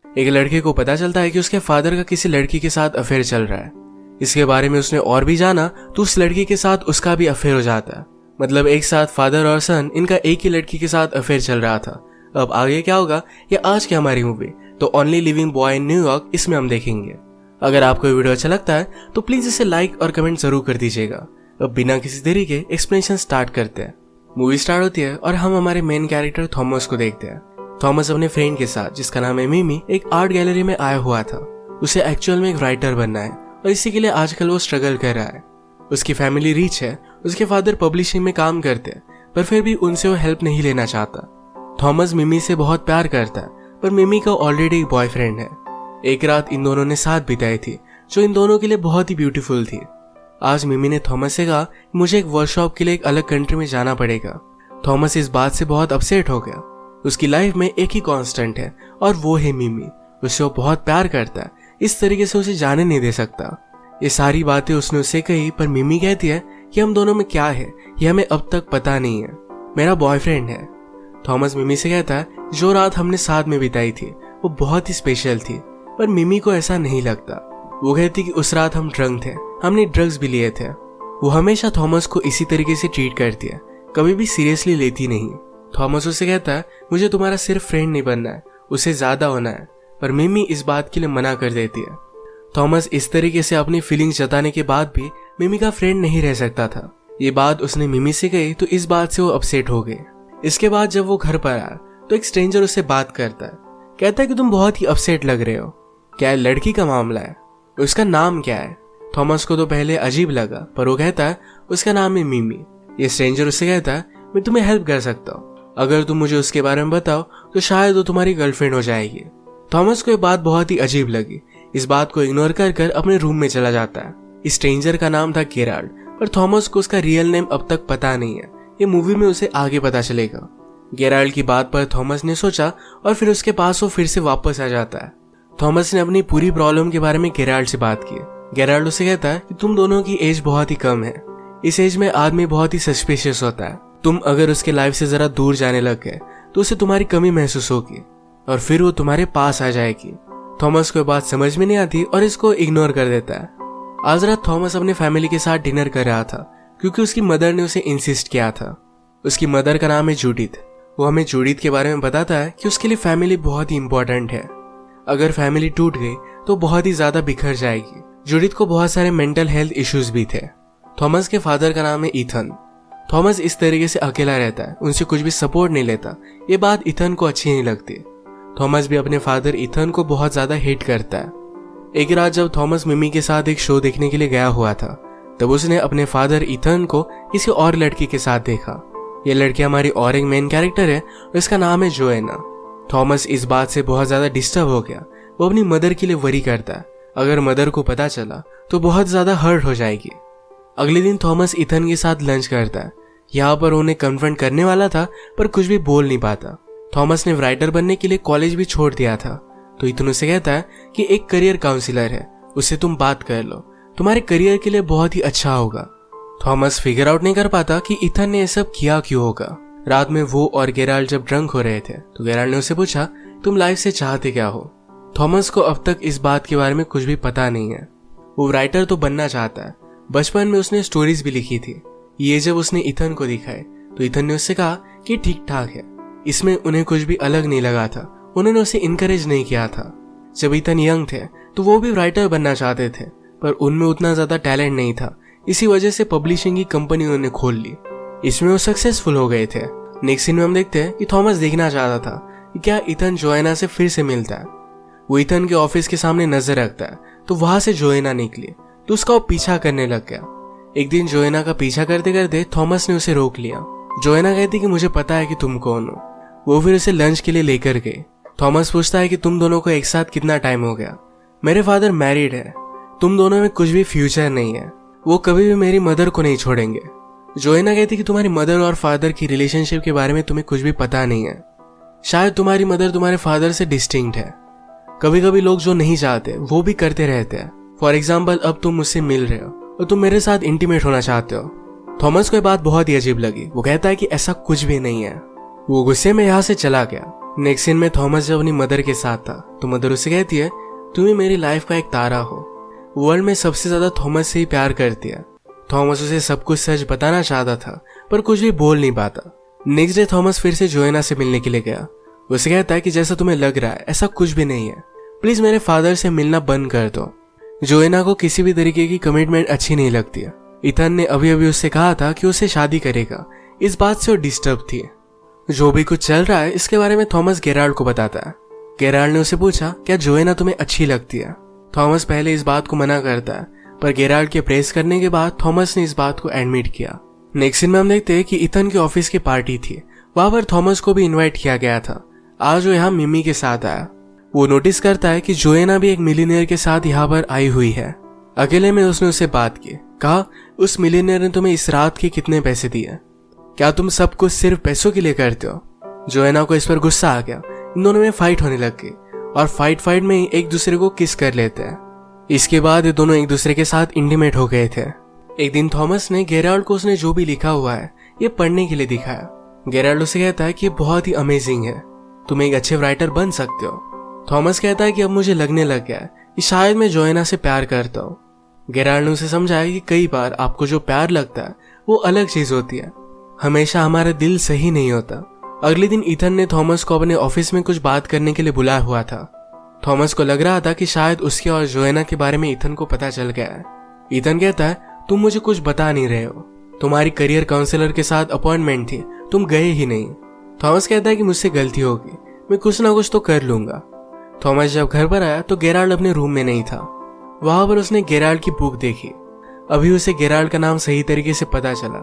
एक लड़के को पता चलता है कि उसके फादर का किसी लड़की के साथ अफेयर चल रहा है। इसके बारे में उसने और भी जाना तो उस लड़की के साथ उसका भी अफेयर हो जाता है। मतलब एक साथ फादर और सन, इनका एक ही लड़की के साथ अफेयर चल रहा था। अब आगे क्या होगा ये आज की हमारी मूवी तो only living boy in New York, इसमें हम देखेंगे। अगर आपको ये वीडियो अच्छा लगता है तो प्लीज इसे लाइक और कमेंट जरूर कर दीजिएगा। अब बिना किसी देरी के एक्सप्लेनेशन स्टार्ट करते हैं। मूवी स्टार्ट होती है और हम हमारे मेन कैरेक्टर थॉमस को देखते हैं। थॉमस अपने फ्रेंड के साथ, जिसका नाम है मिमी, एक आर्ट गैलरी में आया हुआ था। उसे एक्चुअल में एक राइटर बनना है और इसी के लिए आजकल वो स्ट्रगल कर रहा है। उसकी फैमिली रिच है, उसके फादर पब्लिशिंग में काम करते हैं, पर फिर भी उनसे वो हेल्प नहीं लेना चाहता। थॉमस मिमी से बहुत प्यार करता है, पर मिमी का ऑलरेडी एक बॉयफ्रेंड है। एक रात इन दोनों ने साथ बिताई थी जो इन दोनों के लिए बहुत ही ब्यूटीफुल थी। आज मिमी ने थॉमस से कहा मुझे एक वर्कशॉप के लिए एक अलग कंट्री में जाना पड़ेगा। थॉमस इस बात से बहुत अपसेट हो गया। उसकी लाइफ में एक ही कांस्टेंट है और वो है मिमी। उससे वो बहुत प्यार करता है, इस तरीके से उसे जाने नहीं दे सकता। ये सारी बातें उसने उससे कही, पर मिमी कहती है कि हम दोनों में क्या है ये हमें अब तक पता नहीं है, मेरा बॉयफ्रेंड है। थॉमस मिमी से कहता है जो रात हमने साथ में बिताई थी वो बहुत ही स्पेशल थी, पर मिमी को ऐसा नहीं लगता। वो कहती कि उस रात हम ड्रंक थे, हमने ड्रग्स भी लिए थे। वो हमेशा थॉमस को इसी तरीके से ट्रीट करती है, कभी भी सीरियसली लेती नहीं। थॉमस उससे कहता है मुझे तुम्हारा सिर्फ फ्रेंड नहीं बनना है, उससे ज्यादा होना है, पर मिमी इस बात के लिए मना कर देती है। थॉमस इस तरीके से अपनी फीलिंग्स जताने के बाद भी मिमी का फ्रेंड नहीं रह सकता था। ये बात उसने मिमी से कही तो इस बात से वो अपसेट हो गई। इसके बाद जब वो घर पर आया तो एक स्ट्रेंजर उससे बात करता है, कहता है कि तुम बहुत ही अपसेट लग रहे हो, क्या लड़की का मामला है, उसका नाम क्या है। थॉमस को तो पहले अजीब लगा, पर वो कहता है उसका नाम है मिमी। ये स्ट्रेंजर उससे कहता है मैं तुम्हें हेल्प कर सकता हूँ, अगर तुम मुझे उसके बारे में बताओ तो शायद वो तुम्हारी गर्लफ्रेंड हो जाएगी। थॉमस को ये बात बहुत ही अजीब लगी। इस बात को इग्नोर कर कर अपने रूम में चला जाता है। इस स्ट्रेंजर का नाम था गेराल्ड, पर थॉमस को उसका रियल नेम अब तक पता नहीं है। ये मूवी में उसे आगे पता चलेगा। गेराल्ड की बात पर थॉमस ने सोचा और फिर उसके पास वो फिर से वापस आ जाता है। थॉमस ने अपनी पूरी प्रॉब्लम के बारे में गेराल्ड से बात की। गेराल्ड उसे कहता है कि तुम दोनों की एज बहुत ही कम है, इस एज में आदमी बहुत ही सस्पिशियस होता है। तुम अगर उसके लाइफ से जरा दूर जाने लग गए तो उसे तुम्हारी कमी महसूस होगी और फिर वो तुम्हारे पास आ जाएगी। थॉमस को बात समझ में नहीं आती और इसको इग्नोर कर देता है। आज रात थॉमस अपने फैमिली के साथ डिनर कर रहा था क्योंकि उसकी मदर ने उसे इंसिस्ट किया था। उसकी मदर का नाम है जूडिथ। वो हमें जूडिथ के बारे में बताता है कि उसके लिए फैमिली बहुत ही इंपॉर्टेंट है। अगर फैमिली टूट गई तो बहुत ही ज्यादा बिखर जाएगी। जूडिथ को बहुत सारे मेंटल हेल्थ इश्यूज भी थे। थॉमस के फादर का नाम है ईथन। थॉमस इस तरीके से अकेला रहता है, उनसे कुछ भी सपोर्ट नहीं लेता। ये बात ईथन को अच्छी नहीं लगती। थॉमस भी अपने फादर ईथन को बहुत ज्यादा हेट करता है। एक रात जब थॉमस मिमी के साथ एक शो देखने के लिए गया हुआ था तब उसने अपने फादर ईथन को किसी और लड़की के साथ देखा। ये लड़की हमारी और एक मेन कैरेक्टर है, इसका नाम है जोएना। थॉमस इस बात से बहुत ज्यादा डिस्टर्ब हो गया। वो अपनी मदर के लिए वरी करता है, अगर मदर को पता चला तो बहुत ज्यादा हर्ट हो जाएगी। अगले दिन थॉमस ईथन के साथ लंच करता है। यहाँ पर उन्हें कन्फ्रंट करने वाला था पर कुछ भी बोल नहीं पाता। थॉमस ने राइटर बनने के लिए कॉलेज भी छोड़ दिया था, तो ईथन उसे कहता है कि एक करियर काउंसलर है, उससे तुम बात कर लो, तुम्हारे करियर के लिए बहुत ही अच्छा होगा। थॉमस फिगर आउट नहीं कर पाता कि ईथन ने ये सब किया क्यों होगा। रात में वो और गेराल्ड जब ड्रंक हो रहे थे तो गेराल्ड ने उससे पूछा तुम लाइफ से चाहते क्या हो। थॉमस को अब तक इस बात के बारे में कुछ भी पता नहीं है। वो राइटर तो बनना चाहता है, बचपन में उसने स्टोरीज भी लिखी थी। ये जब उसने ईथन को दिखाए तो ईथन ने उससे कहा कि ठीक ठाक है। इसमें उन्हें कुछ भी अलग नहीं लगा था, उन्होंने उसे इनकरेज नहीं किया था। जब ईथन यंग थे तो वो भी राइटर बनना चाहते थे, पर उनमें उतना ज्यादा टैलेंट नहीं था। इसी वजह से पब्लिशिंग की कंपनी उन्होंने खोल ली। इसमें वो सक्सेसफुल हो गए थे। नेक्स्ट सीन में हम देखते हैं कि थॉमस देखना चाहता था कि क्या ईथन जोएना से फिर से मिलता है। वो ईथन के ऑफिस के सामने नजर रखता है तो वहां से जोएना निकली तो उसका वो पीछा करने लग गया। एक दिन जोएना का पीछा करते करते थॉमस ने उसे रोक लिया। जोएना कहती कि मुझे पता है कि तुम कौन हो। वो फिर उसे लंच के लिए लेकर गए। थॉमस पूछता है कि तुम दोनों को एक साथ कितना टाइम हो गया। मेरे फादर मैरिड है, तुम दोनों में कुछ भी फ्यूचर नहीं है, वो कभी भी मेरी मदर को नहीं छोड़ेंगे। जोएना कहती कि तुम्हारी मदर और फादर की रिलेशनशिप के बारे में तुम्हें कुछ भी पता नहीं है। शायद तुम्हारी मदर तुम्हारे फादर से डिस्टिंक्ट है। कभी कभी लोग जो नहीं चाहते वो भी करते रहते हैं। फॉर एग्जाम्पल अब तुम मुझसे मिल रहे हो और तुम मेरे साथ इंटीमेट होना चाहते हो। थॉमस को ये बात बहुत ही अजीब लगी। वो कहता है कि ऐसा कुछ भी नहीं है। वो गुस्से में यहाँ से चला गया। नेक्स्ट सीन में थॉमस जब अपनी मदर के साथ था तो मदर उसे कहती है, तुम ही मेरी लाइफ का एक तारा हो। वर्ल्ड में सबसे ज्यादा थॉमस से ही प्यार करती है। थॉमस उसे सब कुछ सच बताना चाहता था पर कुछ भी बोल नहीं पाता। नेक्स्ट डे थॉमस फिर से जोएना से मिलने के लिए गया। उसे कहता है कि जैसा तुम्हें लग रहा है ऐसा कुछ भी नहीं है, प्लीज मेरे फादर से मिलना बंद कर दो। जोएना को किसी भी तरीके की कमिटमेंट अच्छी नहीं लगती है। इथन ने अभी अभी उससे कहा था कि उसे शादी करेगा, इस बात से वो डिस्टर्ब थी। जो भी कुछ चल रहा है इसके बारे में थॉमस गेराल्ड को बताता है। गेराल्ड ने उसे पूछा, क्या जोएना तुम्हें अच्छी लगती है? थॉमस पहले इस बात को मना करता है पर गेराल्ड के प्रेस करने के बाद थॉमस ने इस बात को एडमिट किया। नेक्स्ट सीन में हम देखते हैं कि इथन के ऑफिस की पार्टी थी, वहां पर थॉमस को भी इनवाइट किया गया था। आज वो यहाँ मिमी के साथ आया। वो नोटिस करता है कि जोएना भी एक मिलीनियर के साथ यहाँ पर आई हुई है। अकेले में उसने उससे बात की, कहा उस मिलीनियर ने तुम्हें इस रात के कितने पैसे दिए? क्या तुम सब कुछ सिर्फ पैसों के लिए करते हो? जोएना को इस पर गुस्सा आ गया। इन दोनों में फाइट होने लग गई और फाइट में ही एक दूसरे को किस कर लेते हैं। इसके बाद ये दोनों एक दूसरे के साथ इंटीमेट हो गए थे। एक दिन थॉमस ने गेराल्ड को उसने जो भी लिखा हुआ है ये पढ़ने के लिए दिखाया। गेराल्ड उसे कहता है कि ये बहुत ही अमेजिंग है, तुम एक अच्छे राइटर बन सकते हो। थॉमस कहता है कि अब मुझे लगने लग गया है कि शायद मैं जोएना से प्यार करता हूँ। गेराल्ड ने उसे समझाया कि कई बार आपको जो प्यार लगता है वो अलग चीज होती है, हमेशा हमारा दिल सही नहीं होता। अगले दिन इथन ने थॉमस को अपने ऑफिस में कुछ बात करने के लिए बुलाया हुआ था। थॉमस को लग रहा था कि शायद उसके और जोएना के बारे में इथन को पता चल गया है। इथन कहता है, तुम मुझे कुछ बता नहीं रहे हो, तुम्हारी करियर काउंसलर के साथ अपॉइंटमेंट थी, तुम गए ही नहीं। थॉमस कहता है कि मुझसे गलती होगी, मैं कुछ ना कुछ तो कर लूंगा। थॉमस जब घर पर आया तो गेराल्ड अपने रूम में नहीं था। वहां पर उसने गेराल्ड की बुक देखी। अभी उसे गेराल्ड का नाम सही तरीके से पता चला।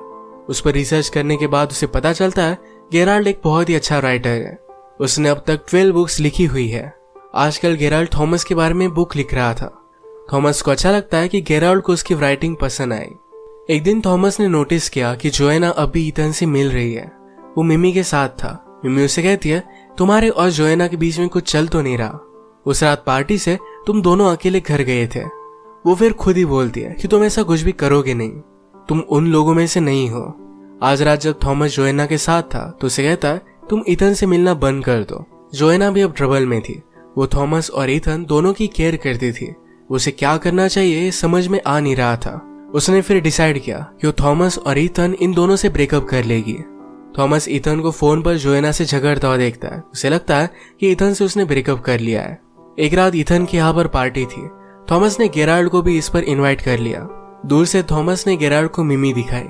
उस पर रिसर्च करने के बाद उसे पता चलता है गेराल्ड एक बहुत ही अच्छा राइटर है। उसने अब तक 12 बुक्स लिखी हुई है। आजकल गेराल्ड थॉमस के बारे में बुक लिख रहा था। थॉमस को अच्छा लगता है कि गेराल्ड को उसकी राइटिंग पसंद आई। एक दिन थॉमस ने नोटिस किया कि जोएना अभी इथन से मिल रही है। वो मिमी के साथ था। मिमी उसे कहती है, तुम्हारे और जोएना के बीच में कुछ चल तो नहीं रहा? उस रात पार्टी से तुम दोनों अकेले घर गए थे। वो फिर खुद ही बोलती है कि तुम ऐसा कुछ भी करोगे नहीं, तुम उन लोगों में से नहीं हो। आज रात जब थॉमस जोएना के साथ था तो उसे कहता है, तुम इथन से मिलना बंद कर दो। जोएना भी अब ट्रबल में थी। वो थॉमस और इथन दोनों की केयर करती थी। उसे क्या करना चाहिए समझ में आ नहीं रहा था। उसने फिर डिसाइड किया कि वो थॉमस और इथन इन दोनों से ब्रेकअप कर लेगी। थॉमस इथन को फोन पर जोएना से झगड़ता हुआ देखता है। उसे लगता है कि इथन से उसने ब्रेकअप कर लिया है। एक रात इथन की यहाँ पर पार्टी थी। थॉमस ने गेराल्ड को भी इस पर इनवाइट कर लिया। दूर से थॉमस ने गेराल्ड को मिमी दिखाई।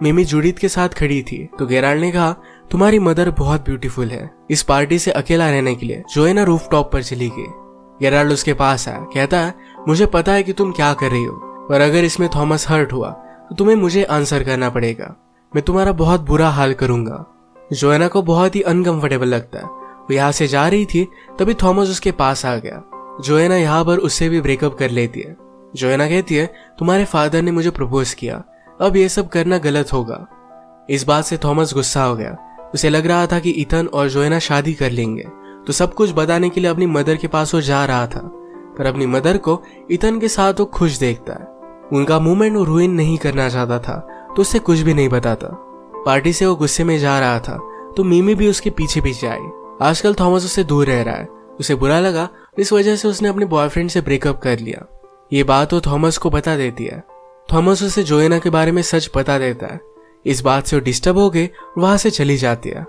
मिमी जूडिथ के साथ खड़ी थी तो गेराल्ड ने कहा, तुम्हारी मदर बहुत ब्यूटीफुल है। इस पार्टी से अकेला रहने के लिए जोएना रूफटॉप पर चली गई। गेराल्ड उसके पास आया, कहता है, मुझे पता है कि तुम क्या कर रही हो, पर अगर इसमें थॉमस हर्ट हुआ तो तुम्हें मुझे आंसर करना पड़ेगा। मैं तुम्हारा बहुत बुरा हाल करूंगा। जोएना को बहुत ही अनकंफर्टेबल लगता है। वो यहाँ से जा रही थी तभी थॉमस उसके पास आ गया। जोएना यहाँ पर उससे भी ब्रेकअप कर लेती है। जोएना कहती है, तुम्हारे फादर ने मुझे प्रपोज किया, अब ये सब करना गलत होगा। इस बात से थॉमस गुस्सा हो गया। उसे लग रहा था कि इथन और जोएना शादी कर लेंगे तो सब कुछ बताने के लिए अपनी मदर के पास वो जा रहा था, पर अपनी मदर को इथन के साथ वो खुश देखता है। उनका मूवमेंट वो रुइन नहीं करना चाहता था तो उससे कुछ भी नहीं बताता। पार्टी से वो गुस्से में जा रहा था तो मिमी भी उसके पीछे पीछे आई। आजकल थॉमस उससे दूर रह रहा है। उसे बुरा लगा, इस वजह से उसने अपने बॉयफ्रेंड से ब्रेकअप कर लिया। ये बात वो थॉमस को बता देती है। थॉमस उसे जोएना के बारे में सच बता देता है। इस बात से वो डिस्टर्ब हो गई, वहां से चली जाती है।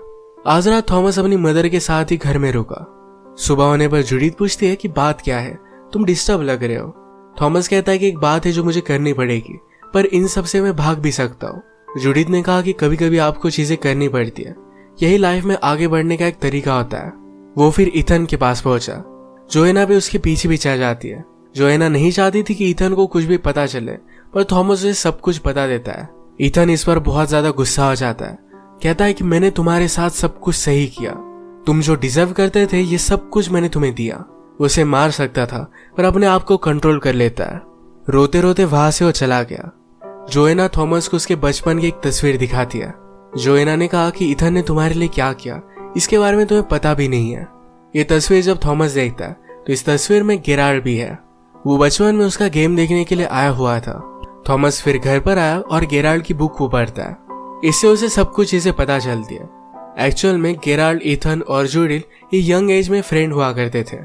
आज रात थॉमस अपनी मदर के साथ ही घर में रुका। सुबह होने पर जूडिथ पूछती है कि बात क्या है, तुम डिस्टर्ब लग रहे हो। थॉमस कहता है कि एक बात है जो मुझे करनी पड़ेगी, पर इन सब से मैं भाग भी सकता हूँ। जूडिथ ने कहा कि कभी कभी आपको चीजें करनी पड़ती है, यही लाइफ में आगे बढ़ने का एक तरीका होता है। वो फिर इथन के पास पहुंचा। जोएना भी उसके पीछे पीछे जाती है। जोएना नहीं चाहती थी कि इथन को कुछ भी पता चले, पर थॉमस उसे सब कुछ बता देता है। इथन इस पर बहुत ज्यादा गुस्सा हो जाता है। कहता है कि मैंने तुम्हारे साथ सब कुछ सही किया, तुम जो डिजर्व करते थे ये सब कुछ मैंने तुम्हें दिया। उसे मार सकता था पर अपने आप को कंट्रोल कर लेता है। रोते रोते वहां से वो चला गया। जोएना थॉमस को उसके बचपन की एक तस्वीर दिखाती है। जोएना ने कहा कि इथन ने तुम्हारे लिए क्या किया इसके बारे में तुम्हें पता भी नहीं है। ये तस्वीर जब थॉमस देखता है तो इस तस्वीर में गेराल्ड भी है। वो बचपन में उसका गेम देखने के लिए आया हुआ था। थॉमस फिर घर पर आया और गेराल्ड की बुक को पढ़ता है। इससे उसे सब कुछ चीजें पता चलती है। एक्चुअल में गेराल्ड, ईथन और जूडिथ ये यंग एज में फ्रेंड हुआ करते थे।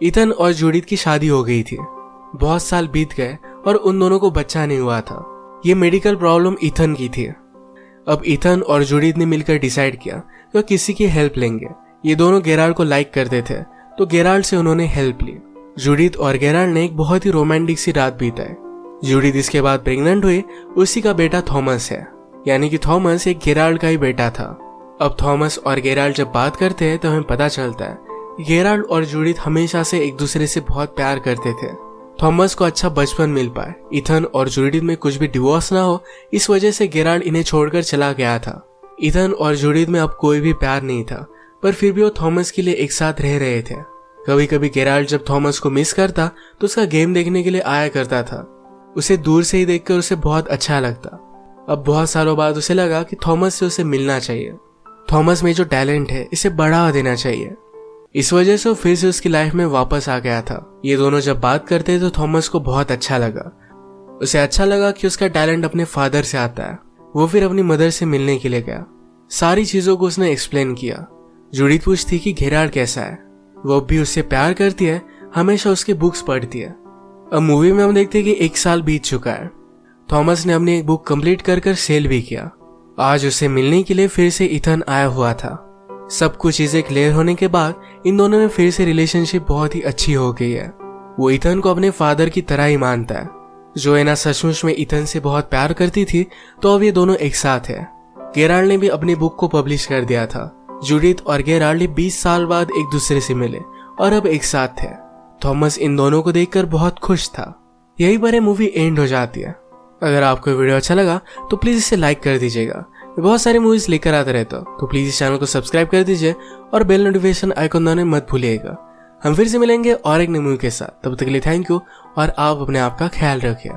ईथन और जूडिथ की शादी हो गई थी। बहुत साल बीत गए और उन दोनों को बच्चा नहीं हुआ था। ये मेडिकल प्रॉब्लम ईथन की थी। अब ईथन और जूडिथ ने मिलकर डिसाइड किया कि वो किसी की हेल्प लेंगे। ये दोनों गेराल्ड को लाइक करते थे तो गेराल्ड से उन्होंने हेल्प ली। जूडिथ और गेराल्ड ने एक बहुत ही रोमांटिक सी रात बिताई। जूडिथ इसके बाद प्रेग्नेंट हुई। उसी का बेटा थॉमस है, यानी कि थॉमस एक गेराल्ड का ही बेटा था। अब थॉमस और गेराल्ड जब बात करते हैं तो हमें पता चलता है कि गेराल्ड और जूडिथ हमेशा से एक दूसरे से बहुत प्यार करते थे। थॉमस को अच्छा बचपन मिल पाए, ईथन और जूडिथ में कुछ भी डिवोर्स ना हो, इस वजह से गेराल्ड इन्हें छोड़कर चला गया था। ईथन और जूडिथ में अब कोई भी प्यार नहीं था, पर फिर भी वो थॉमस के लिए एक साथ रह रहे थे। कभी कभी गेराल्ड जब थॉमस को मिस करता तो उसका गेम देखने के लिए आया करता था। उसे दूर से ही देखकर उसे बहुत अच्छा लगता। अब बहुत सालों बाद उसे लगा कि थॉमस से उसे मिलना चाहिए। थॉमस में जो टैलेंट है इसे बढ़ावा देना चाहिए। इस वजह से वो फिर से उसकी लाइफ में वापस आ गया था। ये दोनों जब बात करते तो थॉमस को बहुत अच्छा लगा। उसे अच्छा लगा कि उसका टैलेंट अपने फादर से आता है। वो फिर अपनी मदर से मिलने के लिए गया। सारी चीजों को उसने एक्सप्लेन किया। जूडिथ पूछती कि गेराल्ड कैसा है। वो भी उससे प्यार करती है, हमेशा उसकी बुक्स पढ़ती है। अब मूवी में हम देखते हैं कि 1 साल बीत चुका है। थॉमस ने अपनी एक बुक कंप्लीट कर सेल भी किया। आज उसे मिलने के लिए फिर से ईथन आया हुआ था। सब कुछ चीजें क्लियर होने के बाद इन दोनों में फिर से रिलेशनशिप बहुत ही अच्छी हो गई है। वो ईथन को अपने फादर की तरह ही मानता है। जोएना सचमुच में ईथन से बहुत प्यार करती थी, तो अब ये दोनों एक साथ है। गेराल्ड ने भी अपनी बुक को पब्लिश कर दिया था। जूडिथ और गेराल्ड 20 साल बाद एक दूसरे से मिले और अब एक साथ थे। थॉमस इन दोनों को देखकर बहुत खुश था। यही पर मूवी एंड हो जाती है। अगर आपको वीडियो अच्छा लगा तो प्लीज इसे लाइक कर दीजिएगा। मैं बहुत सारी मूवीज लेकर आता रहता हूँ, तो प्लीज इस चैनल को सब्सक्राइब कर दीजिए और बेल नोटिफिकेशन आइकन दबाना मत भूलिएगा। हम फिर से मिलेंगे और एक नई मूवी के साथ। तब तक के लिए थैंक यू और आप अपने आप का ख्याल रखिए।